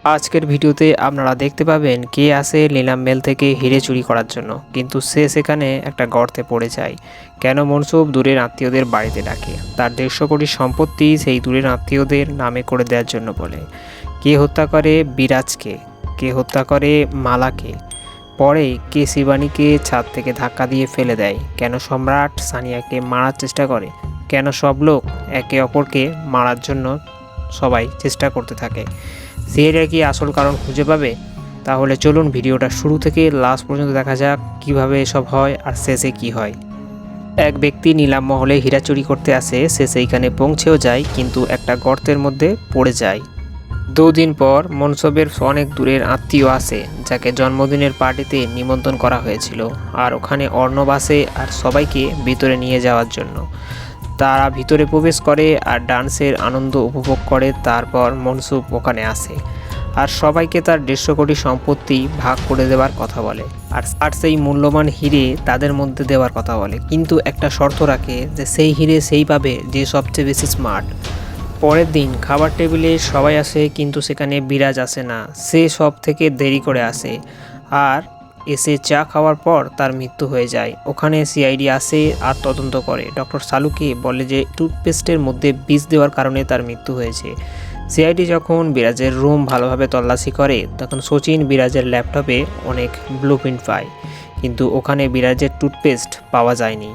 আজকের ভিডিওতে আপনারা দেখতে পাবেন কে আসে নিলাম মেল থেকে হিরে চুরি করার জন্য, কিন্তু সে সেখানে একটা গর্তে পড়ে যায়। কেন মনসুব দূরের আত্মীয়দের বাড়িতে ডাকে, তার 150 কোটি সম্পত্তি সেই দূরের আত্মীয়দের নামে করে দেওয়ার জন্য বলে। কে হত্যা করে বিরাজকে, কে হত্যা করে মালাকে, পরে কে শিবানীকে ছাদ থেকে ধাক্কা দিয়ে ফেলে দেয়, কেন সম্রাট সানিয়াকে মারার চেষ্টা করে, কেন সব লোক একে অপরকে মারার জন্য সবাই চেষ্টা করতে থাকে। সিআইডিরা কি আসল কারণ খুঁজে পাবে? তাহলে চলুন ভিডিওটা শুরু থেকে লাস্ট পর্যন্ত দেখা যাক কিভাবে এসব হয় আর শেষে কি হয়। এক ব্যক্তি নিলাম মহলে হীরা চুরি করতে আসে, সে সেইখানে পৌঁছেও যায় কিন্তু একটা গর্তের মধ্যে পড়ে যায়। 2 দিন পর মনসবের অনেক দূরের আত্মীয় আসে, যাকে জন্মদিনের পার্টিতে নিমন্ত্রণ করা হয়েছিল, আর ওখানে অর্ণব আসে আর সবাইকে ভিতরে নিয়ে যাওয়ার জন্য। তারা ভিতরে প্রবেশ করে আর ডান্সের আনন্দ উপভোগ করে। তারপর মনসুব ওখানে আসে আর সবাইকে তার 150 কোটি সম্পত্তি ভাগ করে দেওয়ার কথা বলে, আর সেই মূল্যবান হিরে তাদের মধ্যে দেওয়ার কথা বলে, কিন্তু একটা শর্ত রাখে যে সেই হিরে সেই পাবে যে সবচেয়ে বেশি স্মার্ট। পরের দিন খাবার টেবিলে সবাই আসে, কিন্তু সেখানে বিরাজ আসে না, সে সব থেকে দেরি করে আসে। আর এসে চা খাওয়ার পর তার মৃত্যু হয়ে যায়। ওখানে সিআইডি আসে আর তদন্ত করে। ডক্টর সালুকে বলে যে টুথপেস্টের মধ্যে বিষ দেওয়ার কারণে তার মৃত্যু হয়েছে। সিআইডি যখন বিরাজের রুম ভালোভাবে তল্লাশি করে, তখন সচিন বিরাজের ল্যাপটপে অনেক ব্লুপ্রিন্ট পায়, কিন্তু ওখানে বিরাজের টুথপেস্ট পাওয়া যায়নি।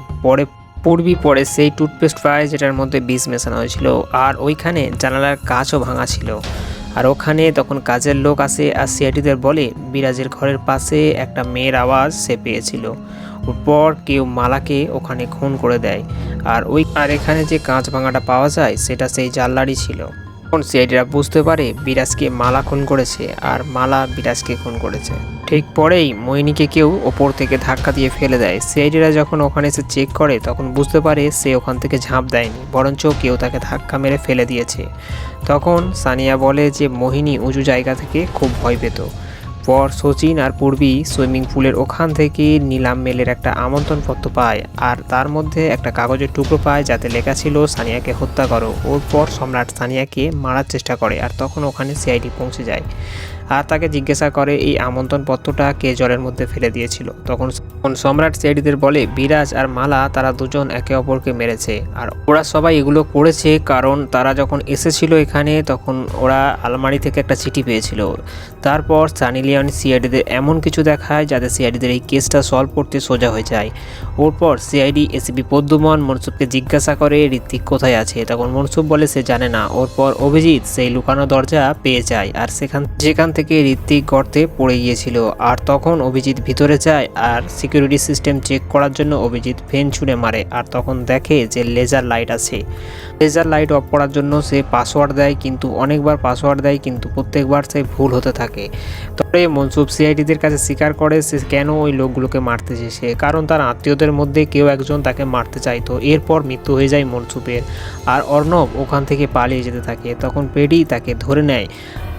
পরে সেই টুথপেস্ট পায় যেটার মধ্যে বিষ মেশানো হয়েছিল, আর ওইখানে জানালার কাঁচও ভাঙা ছিল। আর ওখানে তখন কাজের লোক আসে আর সিআইডিদের বলে বিরাজের ঘরের পাশে একটা মেয়ের আওয়াজ সে পেয়েছিল। পর কেউ মালাকে ওখানে খুন করে দেয়। আর এখানে যে কাঁচ ভাঙাটা পাওয়া যায় সেটা সেই জানলারই ছিল। তখন সিআইডিরা বুঝতে পারে বিরাজকে মালা খুন করেছে আর মালা বিরাজকে খুন করেছে। ঠিক পরেই মোহিনীকে কেউ ওপর থেকে ধাক্কা দিয়ে ফেলে দেয়। সিআইডিরা যখন ওখানে এসে চেক করে তখন বুঝতে পারে সে ওখান থেকে ঝাঁপ দেয়নি, বরঞ্চ কেউ তাকে ধাক্কা মেরে ফেলে দিয়েছে। তখন সানিয়া বলে যে মোহিনী উঁচু জায়গা থেকে খুব ভয় পেত। পর সচিন আর পূর্বী সুইমিং পুলের ওখান থেকে নিলাম মেলের একটা আমন্ত্রণপত্র পায়, আর তার মধ্যে একটা কাগজের টুকরো পায় যাতে লেখা ছিল সানিয়াকে হত্যা করো। ওর পর সম্রাট সানিয়াকে মারার চেষ্টা করে, আর তখন ওখানে সিআইডি পৌঁছে যায় আর তাকে জিজ্ঞাসা করে এই আমন্ত্রণপত্রটা কে জলের মধ্যে ফেলে দিয়েছিল। তখন সম্রাট সিআইডিদের বলে বিরাজ আর মালা তারা দুজন একে অপরকে মেরেছে, আর ওরা সবাই এগুলো করেছে কারণ তারা যখন এসেছিল এখানে তখন ওরা আলমারি থেকে একটা চিঠি পেয়েছিল। তারপর সানি লিওন সিআইডিদের এমন কিছু দেখায় যাতে সিআইডিদের এই কেসটা সলভ করতে সোজা হয়ে যায়। ওরপর সিআইডি এসিপি পদ্মমন মনসুবকে জিজ্ঞাসা করে ঋত্বিক কোথায় আছে, তখন মনসুব বলে সে জানে না। ওরপর অভিজিৎ সেই লুকানো দরজা পেয়ে যায় আর যেখান থেকে ঋত্বিক গর্তে পড়ে গিয়েছিল, আর তখন অভিজিৎ ভিতরে যায় আর সিকিউরিটি সিস্টেম চেক করার জন্য অভিজিৎ ফেন ছুঁড়ে মারে, আর তখন দেখে যে লেজার লাইট আছে। লেজার লাইট অফ করার জন্য সে পাসওয়ার্ড দেয়, কিন্তু অনেকবার পাসওয়ার্ড দেয় কিন্তু প্রত্যেকবার সে ভুল হতে থাকে। তবে মনসুব সিআইডিদের কাছে স্বীকার করে সে কেন ওই লোকগুলোকে মারতে চেয়েছে, কারণ তার আত্মীয়দের মধ্যে কেউ একজন তাকে মারতে চাইতো। এরপর মৃত্যু হয়ে যায় মনসুবের, আর অর্ণব ওখান থেকে পালিয়ে যেতে থাকে। তখন পেডি তাকে ধরে নেয়।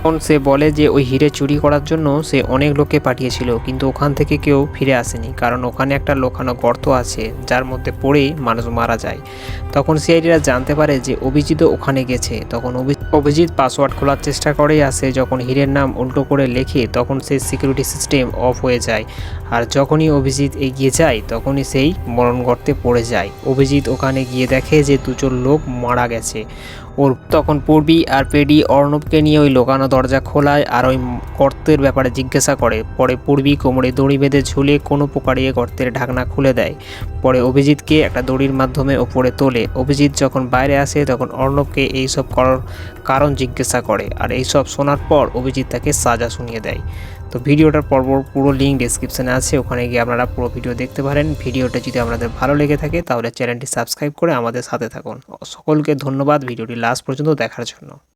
তখন সে বলে যে ওই হিরে চুরি করার জন্য সে অনেক লোককে পাঠিয়েছিল, কিন্তু ওখান থেকে কেউ ফিরে আসেনি, কারণ ওখানে একটা লোকানো গর্ত আছে যার মধ্যে পড়ে মানুষ মারা যায়। তখন সিআইডিরা জানতে পারে যে অভিজিৎও ওখানে গেছে। তখন অভিজিৎ পাসওয়ার্ড খোলার চেষ্টা করে আসে, যখন হীরের নাম উল্টো করে লেখে তখন সেই সিকিউরিটি সিস্টেম অফ হয়ে যায়, আর যখনই অভিজিৎ এগিয়ে যায় তখনই সেই মরণ গর্তে পড়ে যায়। অভিজিৎ ওখানে গিয়ে দেখে যে 2জন লোক মারা গেছে। তখন পূর্বী আর পেডি অর্ণবকে নিয়ে ওই লোকানো দরজা খোলায় আর ওই গর্তের ব্যাপারে জিজ্ঞাসা করে। পরে পূর্বী কোমরে দড়ি বেঁধে ঝুলে কোনো প্রকারে গর্তের ঢাকনা খুলে দেয়। পরে অভিজিৎকে একটা দড়ির মাধ্যমে ওপরে তোলে। অভিজিৎ যখন বাইরে আসে তখন অর্ণবকে এইসব কারণ জিজ্ঞাসা করে, আর এইসব শোনার পর অভিজিৎ তাকে সাজা শুনিয়ে দেয়। তো ভিডিওটার পুরো লিঙ্ক ডেসক্রিপশানে আছে, ওখানে গিয়ে আপনারা পুরো ভিডিও দেখতে পারেন। ভিডিওটা যদি আপনাদের ভালো লেগে থাকে তাহলে চ্যানেলটি সাবস্ক্রাইব করে আমাদের সাথে থাকুন। সকলকে ধন্যবাদ ভিডিওটি লাস্ট পর্যন্ত দেখার জন্য।